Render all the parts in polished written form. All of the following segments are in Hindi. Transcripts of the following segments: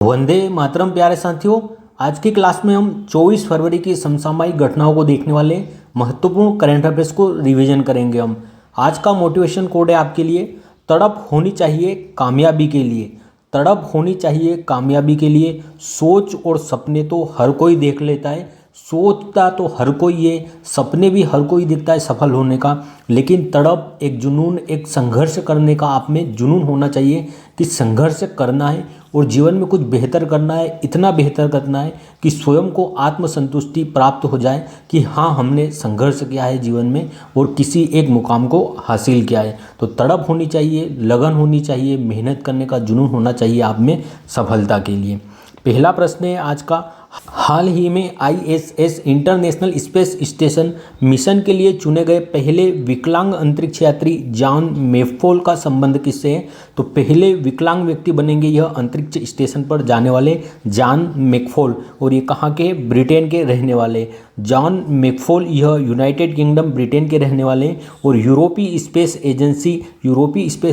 वंदे मातरम प्यारे साथियों। आज की क्लास में हम 24 फरवरी की समसामयिक घटनाओं को देखने वाले महत्वपूर्ण करंट अफेयर्स को रिवीजन करेंगे हम। आज का मोटिवेशन कोड है आपके लिए, तड़प होनी चाहिए कामयाबी के लिए। तड़प होनी चाहिए कामयाबी के लिए। सोच और सपने तो हर कोई देख लेता है, सोचता तो हर कोई है, सपने भी हर कोई देखता है सफल होने का, लेकिन तड़प, एक जुनून, एक संघर्ष करने का आप में जुनून होना चाहिए कि संघर्ष करना है और जीवन में कुछ बेहतर करना है। इतना बेहतर करना है कि स्वयं को आत्मसंतुष्टि प्राप्त हो जाए कि हाँ, हमने संघर्ष किया है जीवन में और किसी एक मुकाम को हासिल किया है। तो तड़प होनी चाहिए, लगन होनी चाहिए, मेहनत करने का जुनून होना चाहिए आप में सफलता के लिए। पहला प्रश्न है आज का, हाल ही में ISS international space station mission के लिए चुने गए पहले विकलांग अंतरिक्ष यात्री जॉन मैकफॉल का संबंध किससे है? तो पहले विकलांग व्यक्ति बनेंगे यह अंतरिक्ष स्टेशन पर जाने वाले जॉन मैकफॉल, और ये कहाँ के? ब्रिटेन के रहने वाले जॉन मैकफॉल। यह यूनाइटेड किंगडम ब्रिटेन के रहने वाले और यूरोपीय स्पेस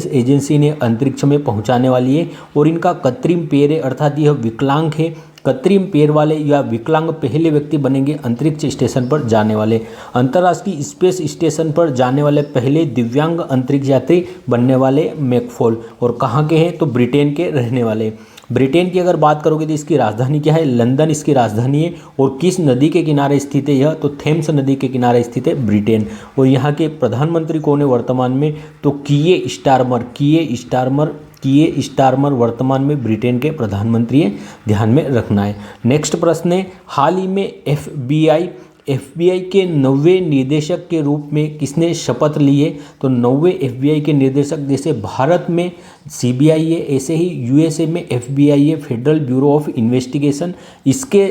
एजेंसी ने अंतरिक्ष में पहुँचाने वाली है। और इनका कृत्रिम पैर है, अर्थात यह विकलांग है। कृत्रिम पैर वाले या विकलांग पहले व्यक्ति बनेंगे अंतरिक्ष स्टेशन पर जाने वाले। अंतर्राष्ट्रीय स्पेस स्टेशन पर जाने वाले पहले दिव्यांग अंतरिक्ष यात्री बनने वाले मैकफॉल, और कहाँ के हैं? तो ब्रिटेन के रहने वाले। ब्रिटेन की अगर बात करोगे तो इसकी राजधानी क्या है? लंदन इसकी राजधानी है। और किस नदी के किनारे स्थित है यह? तो थेम्स नदी के किनारे स्थित है ब्रिटेन। और यहाँ के प्रधानमंत्री कौन है वर्तमान में? तो कीयर स्टारमर वर्तमान में ब्रिटेन के प्रधानमंत्री हैं, ध्यान में रखना है। नेक्स्ट प्रश्न है, हाल ही में एफबीआई के 9वें निदेशक के रूप में किसने शपथ ली है? तो 9वें एफबीआई के निदेशक, जैसे भारत में सीबीआई है ऐसे ही यूएसए में एफबीआई है, फेडरल ब्यूरो ऑफ इन्वेस्टिगेशन। इसके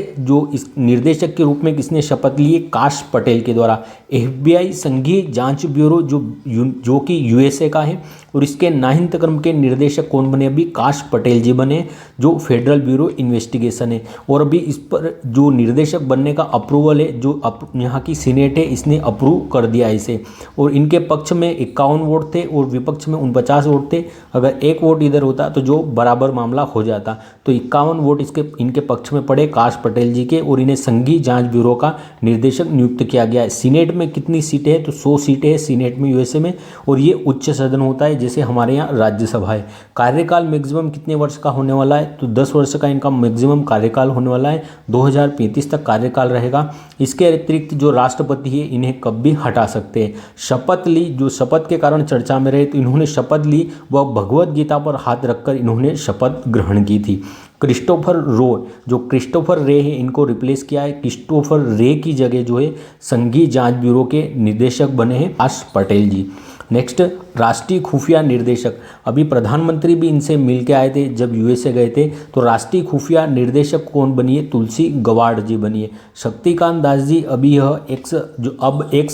इस निर्देशक के रूप में किसने शपथ ली है? काश पटेल के द्वारा। एफबीआई संघीय जांच ब्यूरो जो कि यूएसए का है, और इसके 9वें क्रम के निर्देशक कौन बने? अभी काश पटेल जी बने, जो फेडरल ब्यूरो इन्वेस्टिगेशन है। और अभी इस पर जो निर्देशक बनने का अप्रूवल है, जो यहाँ की सीनेट है, इसने अप्रूव कर दिया इसे। और इनके पक्ष में 51 वोट थे और विपक्ष में 49 वोट थे। अगर एक वोट इधर होता तो जो बराबर मामला हो जाता। तो 51 वोट इनके पक्ष में पड़े काश पटेल जी के, और इन्हें संघीय जांच ब्यूरो का निर्देशक नियुक्त किया गया है। सीनेट में कितनी सीटें हैं? तो 100 सीटें हैं सीनेट में यूएसए में, और ये उच्च सदन होता है जैसे हमारे यहाँ राज्यसभा है। कार्यकाल मैक्सिमम कितने वर्ष का होने वाला है? तो 10 वर्ष का इनका मैक्सिमम कार्यकाल होने वाला है। 2035 तक कार्यकाल रहेगा। इसके अतिरिक्त जो राष्ट्रपति है इन्हें कब भी हटा सकते हैं। शपथ ली, जो शपथ के कारण चर्चा में रहे, तो इन्होंने शपथ ली वह भगवत गीता पर हाथ रखकर इन्होंने शपथ ग्रहण की थी। क्रिस्टोफर रे है, इनको रिप्लेस किया है। क्रिस्टोफर रे की जगह जो है संघीय जांच ब्यूरो के निदेशक बने हैं काश पटेल जी। नेक्स्ट, राष्ट्रीय खुफिया निर्देशक। अभी प्रधानमंत्री भी इनसे मिल के आए थे जब यूएसए गए थे। तो राष्ट्रीय खुफिया निर्देशक कौन बनी है? तुलसी गवाड़ जी बनी है। शक्तिकांत दास जी अभी यह एक्स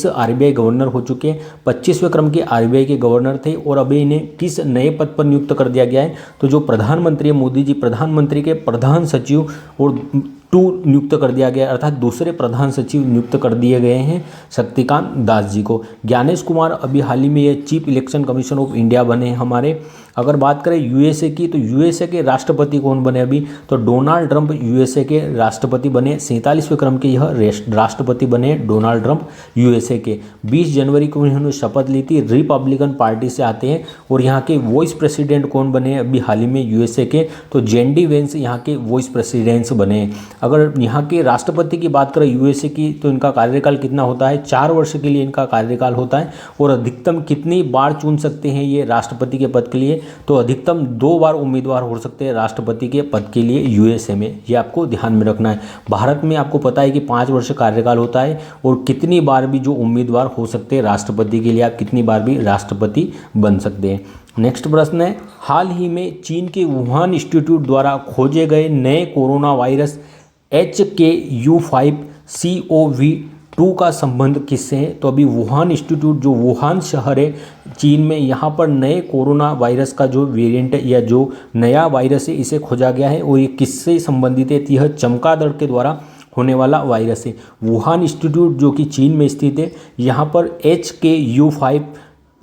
आरबीआई गवर्नर हो चुके हैं, 25वें क्रम के आरबीआई के गवर्नर थे, और अभी इन्हें किस नए पद पर नियुक्त कर दिया गया है? तो जो प्रधानमंत्री है मोदी जी, प्रधानमंत्री के प्रधान सचिव और 2 नियुक्त कर दिया गया, अर्थात दूसरे प्रधान सचिव नियुक्त कर दिए गए हैं शक्तिकांत दास जी को। ज्ञानेश कुमार अभी हाल ही में ये chief election commission of India बने हैं हमारे। अगर बात करें यूएसए की, तो यूएसए के राष्ट्रपति कौन बने अभी? तो डोनाल्ड ट्रंप यूएसए के राष्ट्रपति बने। 47वें क्रम के यह राष्ट्रपति बने डोनाल्ड ट्रंप यूएसए के। 20 जनवरी को इन्होंने शपथ ली थी, रिपब्लिकन पार्टी से आते हैं। और यहाँ के वाइस प्रेसिडेंट कौन बने अभी हाल ही में यूएसए के? तो जेडी वेंस यहाँ के वाइस प्रेसिडेंट्स बने। अगर यहाँ के राष्ट्रपति की बात करें यूएसए की, तो इनका कार्यकाल कितना होता है? 4 वर्ष के लिए इनका कार्यकाल होता है। और अधिकतम कितनी बार चुन सकते हैं ये राष्ट्रपति के पद के लिए? तो अधिकतम 2 बार उम्मीदवार हो सकते हैं राष्ट्रपति के पद के लिए यूएसए में, ये आपको ध्यान में रखना है। भारत में आपको पता है कि 5 वर्ष कार्यकाल होता है, और कितनी बार भी जो उम्मीदवार हो सकते हैं राष्ट्रपति के लिए, आप कितनी बार भी राष्ट्रपति बन सकते हैं। नेक्स्ट प्रश्न है, हाल ही में चीन के वुहान इंस्टीट्यूट द्वारा खोजे गए नए कोरोना वायरस HKU5COV2 का संबंध किससे है? तो अभी वुहान इंस्टीट्यूट, जो वुहान शहर है चीन में, यहाँ पर नए कोरोना वायरस का जो वेरिएंट है या जो नया वायरस है इसे खोजा गया है। और ये किससे संबंधित है? यह चमगादड़ के द्वारा होने वाला वायरस है। वुहान इंस्टीट्यूट जो कि चीन में स्थित है, यहाँ पर HKU5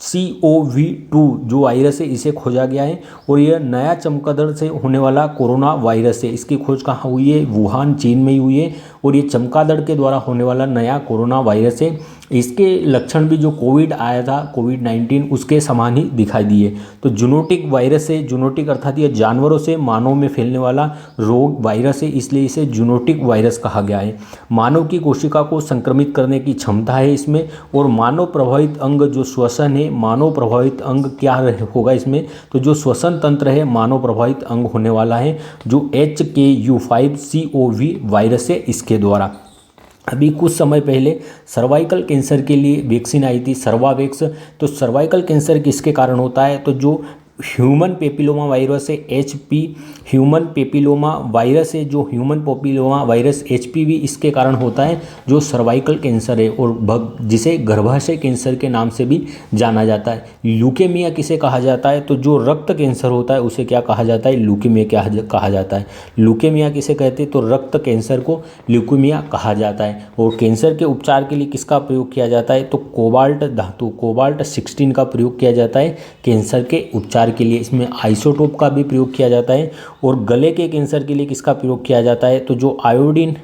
COV2 जो वायरस है इसे खोजा गया है और यह नया चमगादड़ से होने वाला कोरोना वायरस है। इसकी खोज कहाँ हुई है? वुहान चीन में ही हुई है और ये चमगादड़ के द्वारा होने वाला नया कोरोना वायरस है। इसके लक्षण भी जो कोविड आया था, कोविड-19, उसके समान ही दिखाई दिए। तो जूनोटिक वायरस है, जूनोटिक अर्थात यह जानवरों से मानव में फैलने वाला रोग वायरस है, इसलिए इसे जूनोटिक वायरस कहा गया है। मानव की कोशिका को संक्रमित करने की क्षमता है इसमें और मानव प्रभावित अंग जो श्वसन है, मानव प्रभावित अंग क्या होगा इसमें? तो जो श्वसन तंत्र है मानव प्रभावित अंग होने वाला है, जो HKU5COV वायरस है इसके द्वारा। अभी कुछ समय पहले सर्वाइकल कैंसर के लिए वैक्सीन आई थी, सर्वावैक्स। तो सर्वाइकल कैंसर किसके कारण होता है? तो जो ह्यूमन पेपिलोमा वायरस है, HP ह्यूमन पेपिलोमा वायरस है, जो ह्यूमन पेपिलोमा वायरस HPV इसके कारण होता है, जो सर्वाइकल कैंसर है और जिसे गर्भाशय कैंसर के नाम से भी जाना जाता है। ल्यूकेमिया किसे कहा जाता है? तो जो रक्त कैंसर होता है उसे क्या कहा जाता है? ल्यूकेमिया क्या कहा जाता है। ल्यूकेमिया किसे कहते हैं? तो रक्त कैंसर को ल्यूकेमिया कहा जाता है। और कैंसर के उपचार के लिए किसका प्रयोग किया जाता है? तो कोबाल्ट धातु, कोबाल्ट-16 का प्रयोग किया जाता है कैंसर के उपचार के लिए। इसमें आइसोटोप का भी प्रयोग किया जाता है। और गले के कैंसर के लिए किसका प्रयोग किया जाता है? तो जो आयोडीन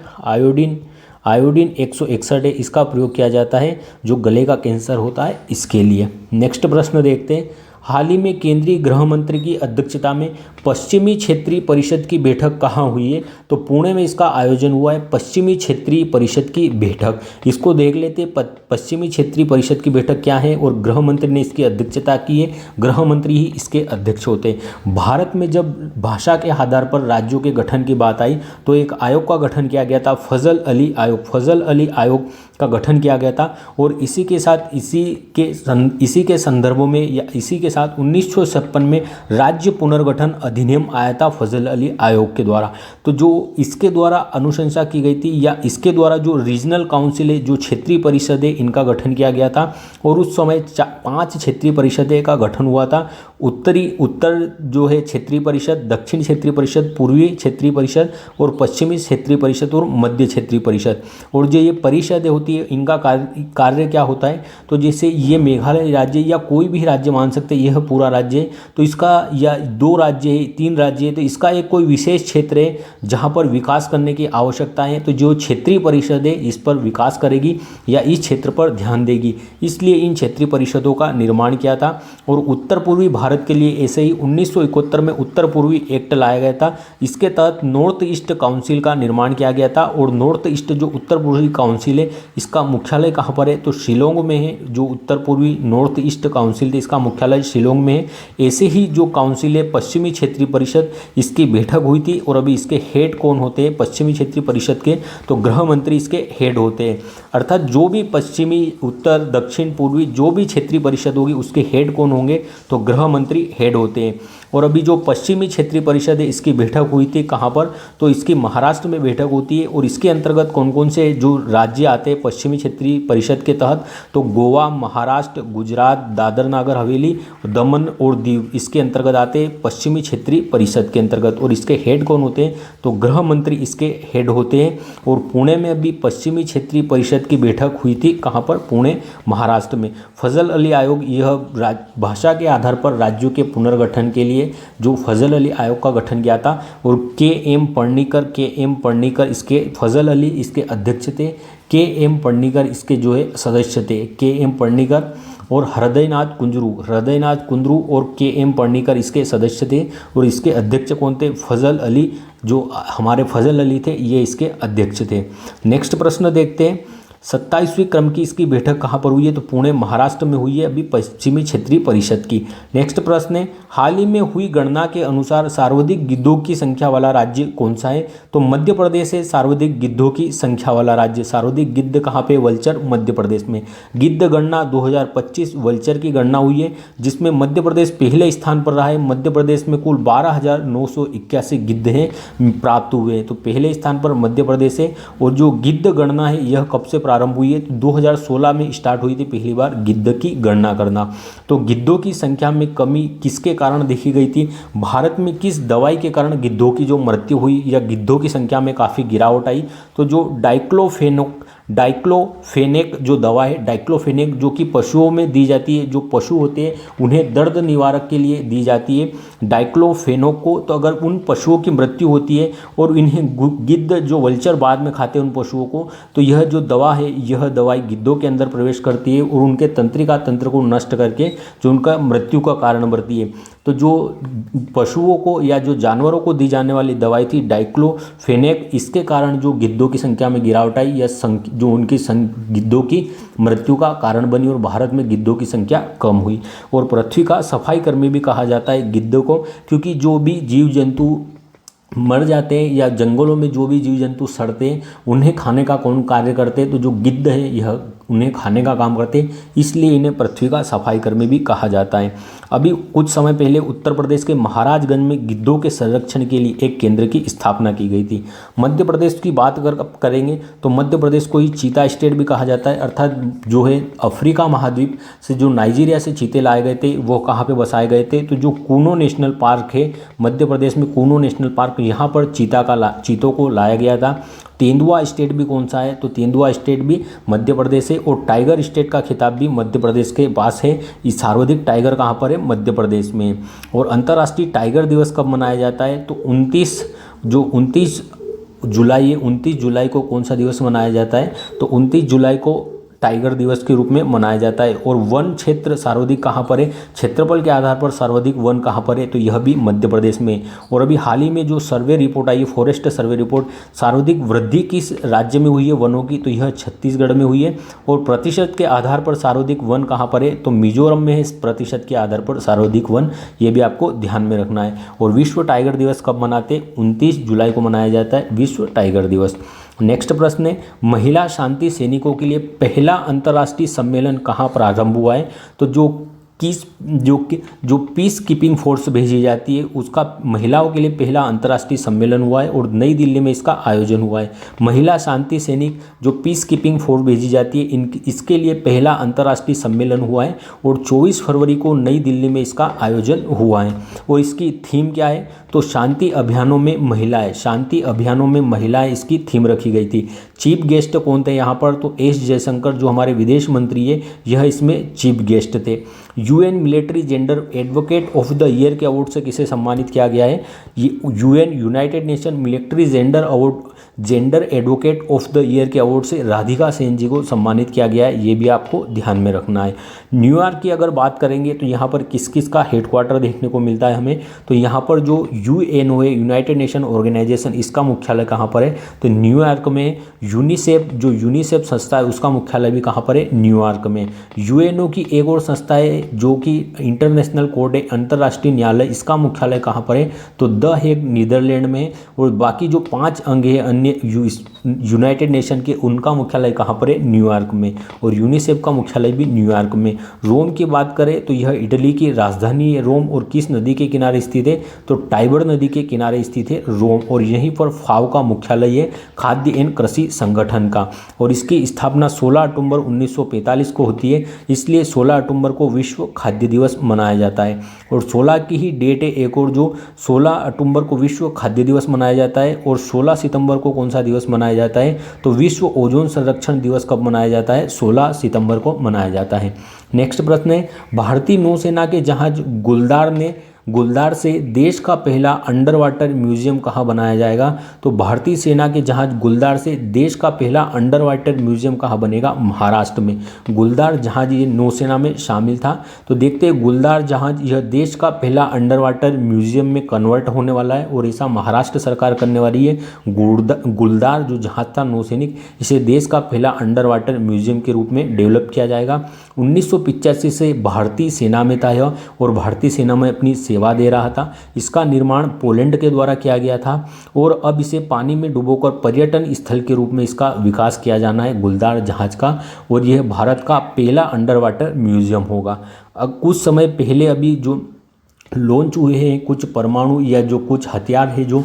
161 है, इसका प्रयोग किया जाता है जो गले का कैंसर होता है इसके लिए। नेक्स्ट प्रश्न देखते हैं। हाल ही में केंद्रीय गृह मंत्री की अध्यक्षता में पश्चिमी क्षेत्रीय परिषद की बैठक कहाँ हुई है? तो पुणे में इसका आयोजन हुआ है, पश्चिमी क्षेत्रीय परिषद की बैठक। इसको देख लेते हैं, पश्चिमी क्षेत्रीय परिषद की बैठक क्या है और गृह मंत्री ने इसकी अध्यक्षता की है। गृह मंत्री ही इसके अध्यक्ष होते हैं। भारत में जब भाषा के आधार पर राज्यों के गठन की बात आई तो एक आयोग का गठन किया गया था, फजल अली आयोग। फजल अली आयोग का गठन किया गया था और इसी के साथ इसी के संदर्भों में या इसी के साथ 1956 में राज्य पुनर्गठन अधिनियम आया था फजल अली आयोग के द्वारा। तो जो इसके द्वारा अनुशंसा की गई थी या इसके द्वारा जो रीजनल काउंसिल है, जो क्षेत्रीय परिषद है, इनका गठन किया गया था और उस समय 5 क्षेत्रीय परिषदें का गठन हुआ था। उत्तर जो है क्षेत्रीय परिषद, दक्षिण क्षेत्रीय परिषद, पूर्वी क्षेत्रीय परिषद और पश्चिमी क्षेत्रीय परिषद और मध्य क्षेत्रीय परिषद। और जो ये परिषदें होती है इनका कार्य क्या होता है? तो जैसे ये मेघालय राज्य या कोई भी राज्य मान सकते हैं, यह पूरा राज्य है तो इसका, या 2 राज्य है, 3 राज्य है तो इसका एक कोई विशेष क्षेत्र है जहाँ पर विकास करने की आवश्यकता है, तो जो क्षेत्रीय परिषद है इस पर विकास करेगी या इस क्षेत्र पर ध्यान देगी। इसलिए इन क्षेत्रीय परिषदों का निर्माण किया था। और उत्तर पूर्वी भारत के लिए ऐसे ही 1971 में उत्तर पूर्वी एक्ट लाया गया था। इसके तहत नॉर्थ ईस्ट काउंसिल का निर्माण किया गया था और नॉर्थ ईस्ट जो उत्तर पूर्वी काउंसिल है इसका मुख्यालय कहाँ पर है? तो शिलोंग में है। जो उत्तर पूर्वी नॉर्थ ईस्ट काउंसिल थी इसका मुख्यालय शिलोंग में है। ऐसे ही जो काउंसिल है पश्चिमी क्षेत्रीय परिषद, इसकी बैठक हुई थी और अभी इसके हेड कौन होते हैं पश्चिमी क्षेत्रीय परिषद के? तो गृह मंत्री इसके हेड होते हैं। अर्थात जो भी पश्चिमी, उत्तर, दक्षिण, पूर्वी जो भी क्षेत्रीय परिषद होगी उसके हेड कौन होंगे? तो गृह मंत्री हेड होते हैं। और अभी जो पश्चिमी क्षेत्रीय परिषद है इसकी बैठक हुई थी कहाँ पर? तो इसकी महाराष्ट्र में बैठक होती है। और इसके अंतर्गत कौन कौन से जो राज्य आते हैं पश्चिमी क्षेत्रीय परिषद के तहत? तो गोवा, महाराष्ट्र, गुजरात, दादर नागर हवेली, दमन और दीव इसके अंतर्गत आते हैं पश्चिमी क्षेत्रीय परिषद के अंतर्गत। और इसके हेड कौन होते हैं? तो गृह मंत्री इसके हेड होते हैं। और पुणे में अभी पश्चिमी क्षेत्रीय परिषद की बैठक हुई थी कहाँ पर? पुणे, महाराष्ट्र में। फजल अली आयोग, यह भाषा के आधार पर राज्यों के पुनर्गठन के लिए जो फजल अली आयोग का गठन किया था। और के.एम. पढ़नीकर इसके, फजल अली इसके अध्यक्ष थे, के.एम. पढ़नीकर इसके जो है सदस्य थे। के.एम. पढ़नीकर और हृदयनाथ कुंद्रू और के.एम. पढ़नीकर इसके सदस्य थे और इसके अध्यक्ष कौन थे? फजल अली, जो हमारे फजल अली थे ये इसके अध्यक्ष थे। नेक्स्ट प्रश्न देखते हैं। 27वीं क्रम की इसकी बैठक कहाँ पर हुई है? तो पुणे, महाराष्ट्र में हुई है अभी पश्चिमी क्षेत्रीय परिषद की। नेक्स्ट प्रश्न है, हाल ही में हुई गणना के अनुसार सर्वाधिक गिद्धों की संख्या वाला राज्य कौन सा है? तो मध्य प्रदेश है सर्वाधिक गिद्धों की संख्या वाला राज्य। सर्वाधिक गिद्ध कहाँ पे? वल्चर, मध्य प्रदेश में। गिद्ध गणना 2025 वल्चर की गणना हुई है जिसमें मध्य प्रदेश पहले स्थान पर रहा है। मध्य प्रदेश में कुल 12,981 गिद्ध हैं प्राप्त हुए हैं, तो पहले स्थान पर मध्य प्रदेश है। और जो गिद्ध गणना है यह कब से प्रारंभ हुई है? तो 2016 में स्टार्ट हुई थी पहली बार गिद्ध की गणना करना। तो गिद्धों की संख्या में कमी किसके कारण देखी गई थी? भारत में किस दवाई के कारण गिद्धों की जो मृत्यु हुई या गिद्धों की संख्या में काफ़ी गिरावट आई? तो जो डाइक्लोफेनेक जो दवा है, डाइक्लोफेनेक, जो कि पशुओं में दी जाती है, जो पशु होते हैं उन्हें दर्द निवारक के लिए दी जाती है डाइक्लोफेनेक को। तो अगर उन पशुओं की मृत्यु होती है और इन्हें गिद्ध जो वल्चर बाद में खाते हैं उन पशुओं को, तो यह जो दवा है, यह दवाई गिद्धों के अंदर प्रवेश करती है और उनके तंत्रिका तंत्र को नष्ट करके जो उनका मृत्यु का कारण बनती है। तो जो पशुओं को या जो जानवरों को दी जाने वाली दवाई थी डाइक्लोफेनेक, इसके कारण जो गिद्धों की संख्या में गिरावट आई या जो उनकी गिद्धों की मृत्यु का कारण बनी और भारत में गिद्धों की संख्या कम हुई। और पृथ्वी का सफाई कर्मी भी कहा जाता है गिद्धों को, क्योंकि जो भी जीव जंतु मर जाते हैं या जंगलों में जो भी जीव जंतु सड़ते हैं उन्हें खाने का कौन कार्य करते हैं? तो जो गिद्ध है यह उन्हें खाने का काम करते हैं, इसलिए इन्हें पृथ्वी का सफाई कर्मी भी कहा जाता है। अभी कुछ समय पहले उत्तर प्रदेश के महाराजगंज में गिद्धों के संरक्षण के लिए एक केंद्र की स्थापना की गई थी। मध्य प्रदेश की बात अगर करेंगे तो मध्य प्रदेश को ही चीता स्टेट भी कहा जाता है, अर्थात जो है अफ्रीका महाद्वीप से जो नाइजीरिया से चीते लाए गए थे वो कहाँ पे बसाए गए थे? तो जो कूनो नेशनल पार्क है मध्य प्रदेश में, कूनो नेशनल पार्क, यहाँ पर चीतों को लाया गया था। तेंदुआ स्टेट भी कौन सा है? तो तेंदुआ स्टेट भी मध्य प्रदेश है और टाइगर स्टेट का खिताब भी मध्य प्रदेश के पास है। इस सर्वाधिक टाइगर कहाँ पर है? मध्य प्रदेश में। और अंतर्राष्ट्रीय टाइगर दिवस कब मनाया जाता है? तो 29 जुलाई है, 29 जुलाई को कौन सा दिवस मनाया जाता है? तो 29 जुलाई को टाइगर दिवस के रूप में मनाया जाता है। और वन क्षेत्र सर्वाधिक कहाँ पर है? क्षेत्रफल के आधार पर सर्वाधिक वन कहाँ पर है? तो यह भी मध्य प्रदेश में। और अभी हाल ही में जो सर्वे रिपोर्ट आई है, फॉरेस्ट सर्वे रिपोर्ट, सर्वाधिक वृद्धि किस राज्य में हुई है वनों की? तो यह छत्तीसगढ़ में हुई है। और प्रतिशत के आधार पर सर्वाधिक वन कहाँ पर है? तो मिजोरम में है प्रतिशत के आधार पर सर्वाधिक वन, ये भी आपको ध्यान में रखना है। और विश्व टाइगर दिवस कब मनाते हैं? 29 जुलाई को मनाया जाता है विश्व टाइगर दिवस। नेक्स्ट प्रश्न है, महिला शांति सैनिकों के लिए पहला अंतर्राष्ट्रीय सम्मेलन कहाँ प्रारंभ हुआ है? तो जो पीस कीपिंग फोर्स भेजी जाती है उसका महिलाओं के लिए पहला अंतर्राष्ट्रीय सम्मेलन हुआ है और नई दिल्ली में इसका आयोजन हुआ है। महिला शांति सैनिक जो पीस कीपिंग फोर्स भेजी जाती है इसके लिए पहला अंतर्राष्ट्रीय सम्मेलन हुआ है और 24 फरवरी को नई दिल्ली में इसका आयोजन हुआ है। और इसकी थीम क्या है? तो शांति अभियानों में महिलाएं, शांति अभियानों में महिलाएं इसकी थीम रखी गई थी। चीफ गेस्ट कौन थे यहाँ पर? तो एस जयशंकर जो हमारे विदेश मंत्री है यह इसमें चीफ गेस्ट थे। UN military gender advocate of the year के अवार्ड से किसे सम्मानित किया गया है? UN United nation military gender advocate of the year के अवार्ड से राधिका सेन जी को सम्मानित किया गया है, ये भी आपको ध्यान में रखना है। न्यूयॉर्क की अगर बात करेंगे तो यहाँ पर किस किस का हेडक्वार्टर देखने को मिलता है हमें? तो यहाँ पर जो यूएनओ है, यूनाइटेड नेशन ऑर्गेनाइजेशन, इसका मुख्यालय कहाँ पर है? तो न्यूयॉर्क में। यूनिसेफ, जो यूनिसेफ संस्था है उसका मुख्यालय भी कहाँ पर है? न्यूयॉर्क में। यूएनओ की एक और संस्था है जो कि इंटरनेशनल कोर्ट है, अंतर्राष्ट्रीय न्यायालय, इसका मुख्यालय कहाँ पर है? तो द हेग नीदरलैंड में। और बाकी जो 5 अंग है अन्य यूनाइटेड नेशन के, उनका मुख्यालय कहाँ पर है? न्यूयॉर्क में। और यूनिसेफ का मुख्यालय भी न्यूयॉर्क में। रोम की बात करें तो यह इटली की राजधानी है रोम, और किस नदी के किनारे स्थित है? तो टाइबर नदी के किनारे स्थित है रोम। और यहीं पर फाओ का मुख्यालय है, खाद्य एवं कृषि संगठन का। और इसकी स्थापना 16 अक्टूबर 1945 को होती है, इसलिए 16 अक्टूबर को विश्व खाद्य दिवस मनाया जाता है। और 16 की ही डेट है एक और, जो 16 अक्टूबर को विश्व खाद्य दिवस मनाया जाता है। और 16 सितंबर को कौन सा दिवस मनाया जाता है? तो विश्व ओजोन संरक्षण दिवस कब मनाया जाता है? 16 सितंबर को मनाया जाता है। नेक्स्ट प्रश्न है, भारतीय नौसेना के जहाज गुलदार से देश का पहला अंडर वाटर म्यूजियम कहाँ बनाया जाएगा? तो भारतीय सेना के जहाज गुलदार से देश का पहला अंडर वाटर म्यूजियम कहाँ बनेगा? महाराष्ट्र में। गुलदार जहाज ये नौसेना में शामिल था। तो देखते हैं गुलदार जहाज यह देश का पहला अंडर वाटर म्यूजियम में कन्वर्ट होने वाला है और ऐसा महाराष्ट्र सरकार करने वाली है। गुलदार जो जहाज था नौसैनिक, इसे देश का पहला अंडर वाटर म्यूजियम के रूप में डेवलप किया जाएगा। 1985 से भारतीय सेना में था यह, और भारतीय सेना में अपनी सेवा दे रहा था। इसका निर्माण पोलैंड के द्वारा किया गया था और अब इसे पानी में डुबोकर पर्यटन स्थल के रूप में इसका विकास किया जाना है गुलदार जहाज का, और यह भारत का पहला अंडर वाटर म्यूजियम होगा। अब कुछ समय पहले अभी जो लॉन्च हुए हैं कुछ परमाणु या जो कुछ हथियार है जो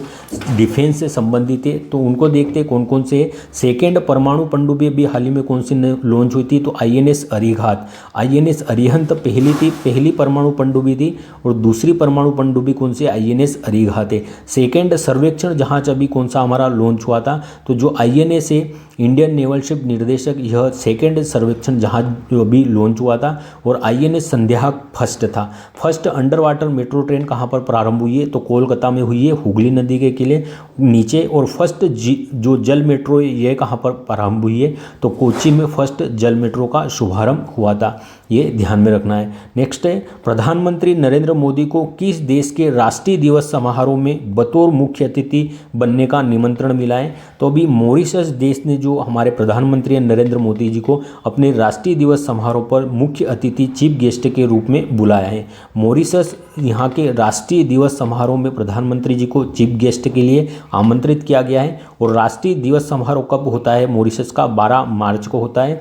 डिफेंस से संबंधित है, तो उनको देखते हैं कौन कौन से। सेकेंड परमाणु पनडुब्बी अभी हाल ही में कौन सी लॉन्च हुई थी, तो INS अरिहंत। INS अरिहंत पहली थी, पहली परमाणु पनडुब्बी थी, और दूसरी परमाणु पनडुब्बी कौन सी, INS अरिहंत है। सेकेंड सर्वेक्षण जहाज अभी कौन सा हमारा लॉन्च हुआ था, तो जो INS है इंडियन नेवल शिप निर्देशक, यह सेकेंड सर्वेक्षण जहाज जो अभी लॉन्च हुआ था। और INS संध्याक फर्स्ट था। First under water metro train कहाँ पर प्रारंभ हुई है, तो कोलकाता में हुई है, हुगली नदी के किले नीचे। और फर्स्ट जो जल मेट्रो है ये कहाँ पर प्रारंभ हुई है, तो कोच्चि में फर्स्ट जल मेट्रो का शुभारंभ हुआ था, ये ध्यान में रखना है। नेक्स्ट है, प्रधानमंत्री नरेंद्र मोदी को किस देश के राष्ट्रीय दिवस समारोह में बतौर मुख्य अतिथि बनने का निमंत्रण मिला है, तो अभी मॉरिशस देश ने जो हमारे प्रधानमंत्री नरेंद्र मोदी जी को अपने राष्ट्रीय दिवस समारोह पर मुख्य अतिथि चीफ गेस्ट के रूप में बुलाया है। मॉरिशस यहाँ के राष्ट्रीय दिवस समारोह में प्रधानमंत्री जी को चीफ गेस्ट के लिए आमंत्रित किया गया है। और राष्ट्रीय दिवस समारोह कब होता है मॉरिशस का, 12 मार्च को होता है।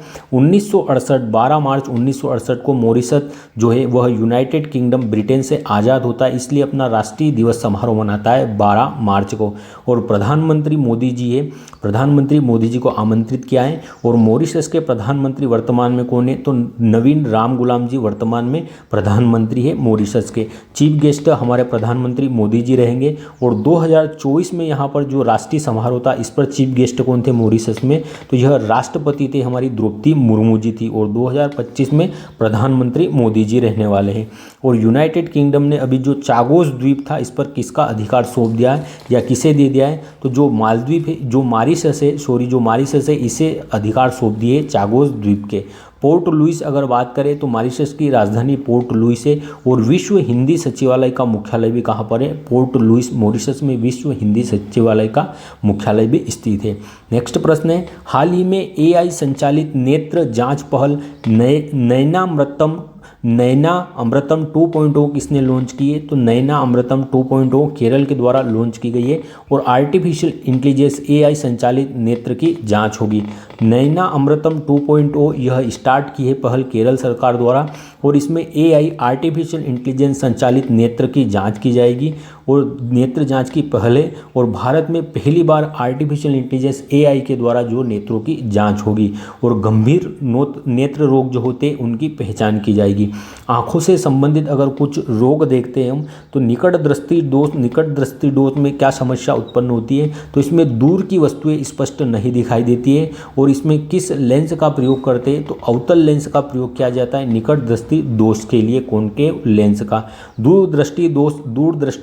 12 मार्च 1968 को मॉरिशस जो है वह यूनाइटेड किंगडम ब्रिटेन से आज़ाद होता है, इसलिए अपना राष्ट्रीय दिवस समारोह मनाता है 12 मार्च को। और प्रधानमंत्री मोदी जी है, प्रधानमंत्री मोदी जी को आमंत्रित किया है। और मॉरिशस के प्रधानमंत्री वर्तमान में कौन है, तो नवीन राम गुलाम जी वर्तमान में प्रधानमंत्री है मॉरिशस के। चीफ गेस्ट हमारे प्रधानमंत्री मोदी जी रहेंगे। और 2024 में यहाँ पर जो राष्ट्रीय समारोह था इस पर चीफ गेस्ट कौन थे मॉरिशस में, तो यह राष्ट्रपति थे हमारी द्रौपदी मुर्मू जी थी। और 2025 में प्रधानमंत्री मोदी जी रहने वाले हैं। और यूनाइटेड किंगडम ने अभी जो चागोस द्वीप था इस पर किसका अधिकार सौंप दिया है या किसे दे दिया है, तो जो मालद्वीप है, जो मॉरिशस है इसे अधिकार सौंप दिए चागोस द्वीप के। पोर्ट लुइस अगर बात करें तो मॉरिशस की राजधानी पोर्ट लुइस है। और विश्व हिंदी सचिवालय का मुख्यालय भी कहाँ पर है, पोर्ट लुइस मॉरिशस में विश्व हिंदी सचिवालय का मुख्यालय भी स्थित है। नेक्स्ट प्रश्न है, हाल ही में AI संचालित नेत्र जांच पहल नयना अमृतम 2.0 किसने लॉन्च की है, तो नयना अमृतम 2.0 केरल के द्वारा लॉन्च की गई है। और आर्टिफिशियल इंटेलिजेंस AI संचालित नेत्र की जांच होगी। नयना अमृतम 2.0 यह स्टार्ट की है पहल केरल सरकार द्वारा। और इसमें AI आर्टिफिशियल इंटेलिजेंस संचालित नेत्र की जांच की जाएगी। और नेत्र जांच की पहल है और भारत में पहली बार आर्टिफिशियल इंटेलिजेंस AI के द्वारा जो नेत्रों की जांच होगी। और गंभीर नेत्र रोग जो होते हैं उनकी पहचान की जाएगी। आँखों से संबंधित अगर कुछ रोग देखते हैं हम, तो निकट दृष्टि दोष में क्या समस्या उत्पन्न होती है, तो इसमें दूर की वस्तुएं स्पष्ट नहीं दिखाई देती है। और इसमें किस लेंस का प्रयोग करते हैं, तो अवतल लेंस का प्रयोग किया जाता है निकट दृष्टि दोष के लिए। कॉनकेव लेंस का। दूर दृष्टि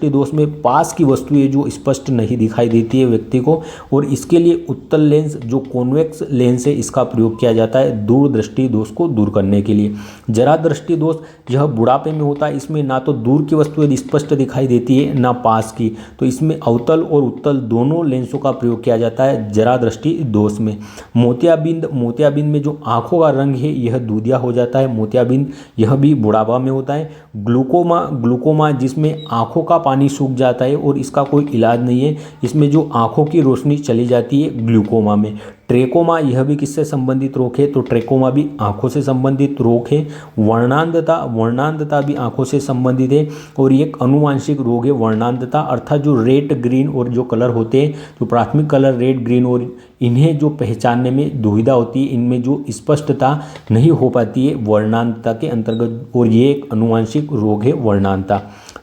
दोष में पास की वस्तुएं जो स्पष्ट नहीं दिखाई देती है व्यक्ति को, और इसके लिए उत्तल लेंस जो कॉन्वेक्स लेंस है इसका प्रयोग किया जाता है दूर दृष्टि दोष को दूर करने के लिए। जरा दृष्टि दोष यह बुढ़ापे में होता है, इसमें ना तो दूर की वस्तुएं स्पष्ट दिखाई देती है ना पास की, तो इसमें अवतल और उत्तल दोनों लेंसों का प्रयोग किया जाता है जरा दृष्टि दोष में। मोतियाबिंद में जो आंखों का रंग है यह दूधिया हो जाता है मोतियाबिंद, यह भी बुढ़ापा में होता है। ग्लूकोमा जिसमें आंखों का पानी सूख जाता है और इसका कोई इलाज नहीं है, इसमें जो आंखों की रोशनी चली जाती है ग्लूकोमा में। ट्रेकोमा, यह भी किससे संबंधित रोग है, तो ट्रेकोमा भी आंखों से संबंधित रोग है। वर्णांधता भी आंखों से संबंधित है और ये एक अनुवांशिक रोग है वर्णांधता, अर्थात जो रेड ग्रीन और जो कलर होते हैं, जो प्राथमिक कलर रेड ग्रीन और इन्हें जो पहचानने में दुविधा होती है, इनमें जो स्पष्टता नहीं हो पाती है वर्णांधता के अंतर्गत, और ये एक अनुवांशिक रोग है वर्णांधता।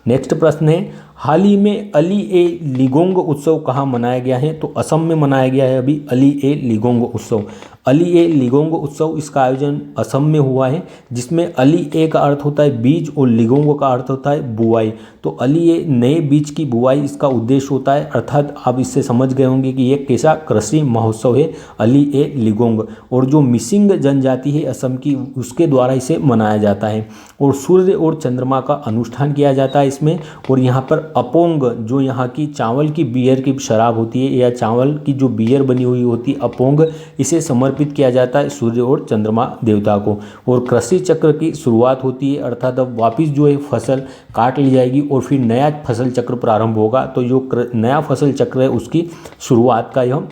नेक्स्ट प्रश्न है, हाल ही में अली ए लिगोंग उत्सव कहाँ मनाया गया है, तो असम में मनाया गया है अभी अली ए लिगोंग उत्सव। अली ए लिगोंग उत्सव इसका आयोजन असम में हुआ है, जिसमें अली ए का अर्थ होता है बीज और लिगोंग का अर्थ होता है बुआई। तो अली ए नए बीज की बुआई इसका उद्देश्य होता है, अर्थात आप इससे समझ गए होंगे कि ये कैसा कृषि महोत्सव है अली ए लिगोंग। और जो मिसिंग जनजाति है असम की, उसके द्वारा इसे मनाया जाता है। और सूर्य और चंद्रमा का अनुष्ठान किया जाता है इसमें। और यहाँ पर अपोंग, जो यहाँ की चावल की बियर की शराब होती है या चावल की जो बियर बनी हुई होती है अपोंग, इसे समर्पित किया जाता है सूर्य और चंद्रमा देवता को। और कृषि चक्र की शुरुआत होती है, अर्थात अब वापिस जो है फसल काट ली जाएगी और फिर नया फसल चक्र प्रारंभ होगा। तो जो नया फसल चक्र है उसकी शुरुआत का यह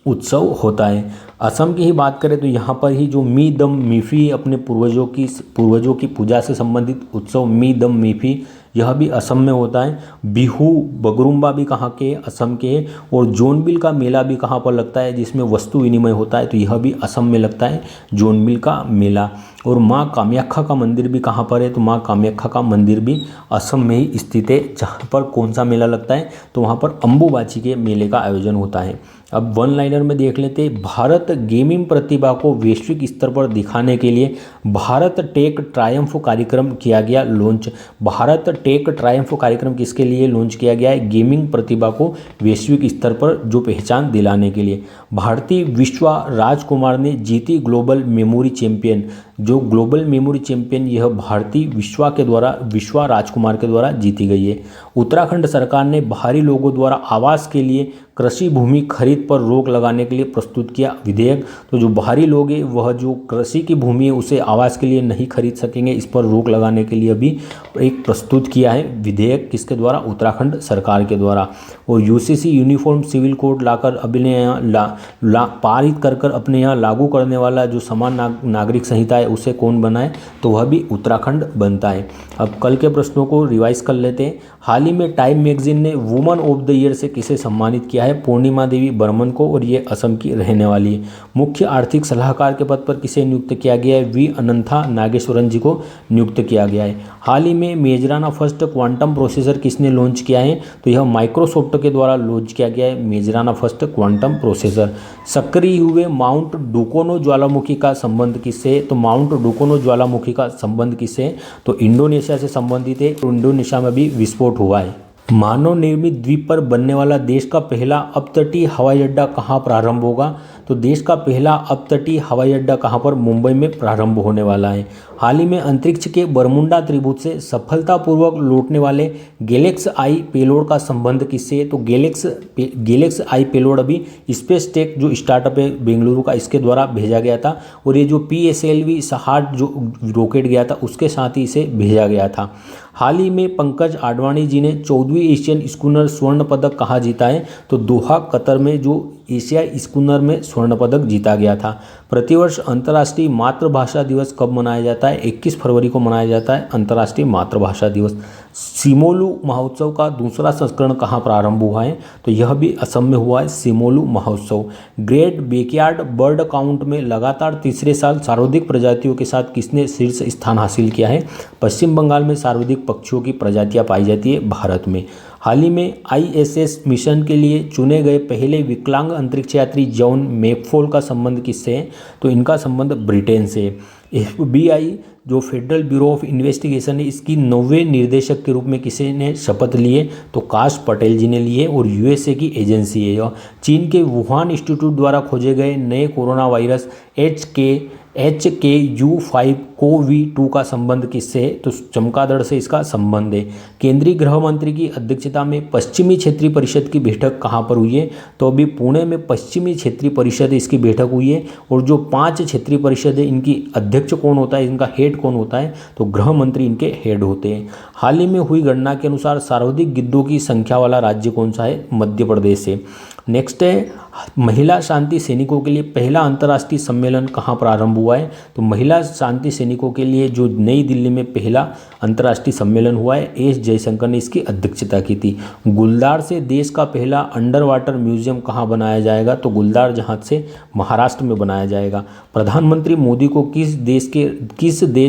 उत्सव होता है। असम की ही बात करें तो यहाँ पर ही जो मी दम मीफी अपने पूर्वजों की पूजा से संबंधित उत्सव मी दम मीफी यह भी असम में होता है। बिहू बगरुम्बा भी कहाँ के, असम के। और जोनबिल का मेला भी कहाँ पर लगता है, जिसमें वस्तु विनिमय होता है, तो यह भी असम में लगता है, जोनबिल का मेला। और माँ कामाख्या का मंदिर भी कहाँ पर है, तो माँ कामाख्या का मंदिर भी असम में ही स्थित है। जहाँ पर कौन सा मेला लगता है, तो वहाँ पर अम्बुबाची के मेले का आयोजन होता है। अब वन लाइनर में देख लेते हैं, भारत गेमिंग प्रतिभा को वैश्विक स्तर पर दिखाने के लिए भारत टेक ट्रायम्फ कार्यक्रम किया गया लॉन्च। भारत टेक ट्रायम्फ कार्यक्रम किसके लिए लॉन्च किया गया है, गेमिंग प्रतिभा को वैश्विक स्तर पर जो पहचान दिलाने के लिए। भारतीय विश्वा राजकुमार ने जीती ग्लोबल मेमोरी चैंपियन। जो ग्लोबल मेमोरी चैंपियन यह भारतीय विश्वा राजकुमार के द्वारा जीती गई है। उत्तराखंड सरकार ने बाहरी लोगों द्वारा आवास के लिए कृषि भूमि खरीद पर रोक लगाने के लिए प्रस्तुत किया विधेयक। तो जो बाहरी लोग हैं वह जो कृषि की भूमि है उसे आवास के लिए नहीं खरीद सकेंगे, इस पर रोक लगाने के लिए भी एक प्रस्तुत किया है विधेयक, किसके द्वारा, उत्तराखंड सरकार के द्वारा। और यूसीसी यूनिफॉर्म सिविल कोड लाकर अपने यहाँ पारित कर अपने यहाँ लागू करने वाला जो समान नागरिक संहिता है उसे कौन बनाए, तो वह भी उत्तराखंड बनता है। अब कल के प्रश्नों को रिवाइज कर लेते हैं। हाल ही में टाइम मैगजीन ने वुमन ऑफ द ईयर से किसे सम्मानित किया है, पूर्णिमा देवी बर्मन को, और ये असम की रहने वाली है। मुख्य आर्थिक सलाहकार के पद पर किसे नियुक्त किया गया है, वी अनंथा नागेश्वरन जी को नियुक्त किया गया है। हाल ही में मेजराना फर्स्ट क्वांटम प्रोसेसर किसने लॉन्च किया है, तो यह माइक्रोसॉफ्ट के द्वारा लॉन्च किया गया है मेजराना फर्स्ट क्वांटम प्रोसेसर। सक्रिय हुए माउंट डुकोनो ज्वालामुखी का संबंध किससे, तो माउंट डुकोनो ज्वालामुखी का संबंध किससे, तो इंडोनेशिया से संबंधित है। इंडोनेशिया में भी विस्फोट हुआ है। मानव निर्मित द्वीप पर बनने वाला देश का पहला अपतटीय हवाई अड्डा कहाँ प्रारंभ होगा, तो देश का पहला अपतटीय हवाई अड्डा कहाँ पर, मुंबई में प्रारंभ होने वाला है। हाल ही में अंतरिक्ष के बरमुंडा त्रिभुज से सफलतापूर्वक लौटने वाले गैलेक्स आई पेलोड का संबंध किससे, तो गैलेक्स आई पेलोड अभी स्पेस टेक जो स्टार्टअप है बेंगलुरु का, इसके द्वारा भेजा गया था। और ये जो PSLV 60 जो रॉकेट गया था उसके साथ ही इसे भेजा गया था। हाल ही में पंकज आडवाणी जी ने 14वीं एशियन स्कूनर स्वर्ण पदक कहाँ जीता है, तो दोहा कतर में जो एशिया स्कूनर में स्वर्ण पदक जीता गया था। प्रतिवर्ष अंतर्राष्ट्रीय मातृभाषा दिवस कब मनाया जाता है, 21 फरवरी को मनाया जाता है अंतर्राष्ट्रीय मातृभाषा दिवस। सिमोलू महोत्सव का दूसरा संस्करण कहाँ प्रारंभ हुआ है, तो यह भी असम में हुआ है सिमोलू महोत्सव। ग्रेट बैकयार्ड बर्ड काउंट में लगातार तीसरे साल सर्वाधिक प्रजातियों के साथ किसने शीर्ष स्थान हासिल किया है, पश्चिम बंगाल में सर्वाधिक पक्षियों की प्रजातियां पाई जाती है भारत में। हाल ही में ISS मिशन के लिए चुने गए पहले विकलांग अंतरिक्ष यात्री जॉन मैकफॉल का संबंध किससे है, तो इनका संबंध ब्रिटेन से। FBI जो फेडरल ब्यूरो ऑफ इन्वेस्टिगेशन है इसकी 9वें निर्देशक के रूप में किसी ने शपथ लिए, तो काश पटेल जी ने लिए, और USA की एजेंसी है यह। चीन के वुहान इंस्टीट्यूट द्वारा खोजे गए नए कोरोना वायरस HKU5CoV-2 का संबंध किससे है, तो चमगादड़ से इसका संबंध है। केंद्रीय गृह मंत्री की अध्यक्षता में पश्चिमी क्षेत्रीय परिषद की बैठक कहाँ पर हुई है, तो अभी पुणे में पश्चिमी क्षेत्रीय परिषद इसकी बैठक हुई है। और जो 5 क्षेत्रीय परिषद है इनकी अध्यक्ष कौन होता है, इनका हेड कौन होता है, तो गृह मंत्री इनके हेड होते हैं। हाल ही में हुई गणना के अनुसार सर्वाधिक गिद्धों की संख्या वाला राज्य कौन सा है, मध्य प्रदेश है। नेक्स्ट है महिला शांति सैनिकों के लिए पहला अंतर्राष्ट्रीय सम्मेलन कहाँ प्रारंभ हुआ है, तो महिला शांति सैनिकों के लिए जो नई दिल्ली में पहला अंतर्राष्ट्रीय सम्मेलन हुआ है, S जयशंकर ने इसकी अध्यक्षता की थी। गुलदार से देश का पहला अंडर वाटर म्यूजियम कहाँ बनाया जाएगा, तो गुलदार जहाज से महाराष्ट्र में बनाया जाएगा। प्रधानमंत्री मोदी को किस देश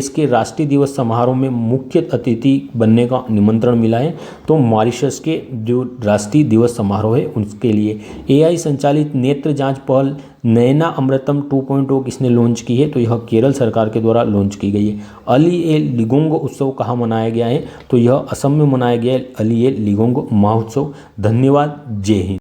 के राष्ट्रीय दिवस समारोह में मुख्य अतिथि बनने का निमंत्रण मिला है, तो मॉरिशस के जो राष्ट्रीय दिवस समारोह है उसके लिए। AI संचालित नेत्र जांच पहल नयना अमृतम 2.0 किसने लॉन्च की है, तो यह केरल सरकार के द्वारा लॉन्च की गई है। अली ए लिगोंग उत्सव कहाँ मनाया गया है, तो यह असम में मनाया गया है अली ए लिगोंग महोत्सव। धन्यवाद, जय हिंद।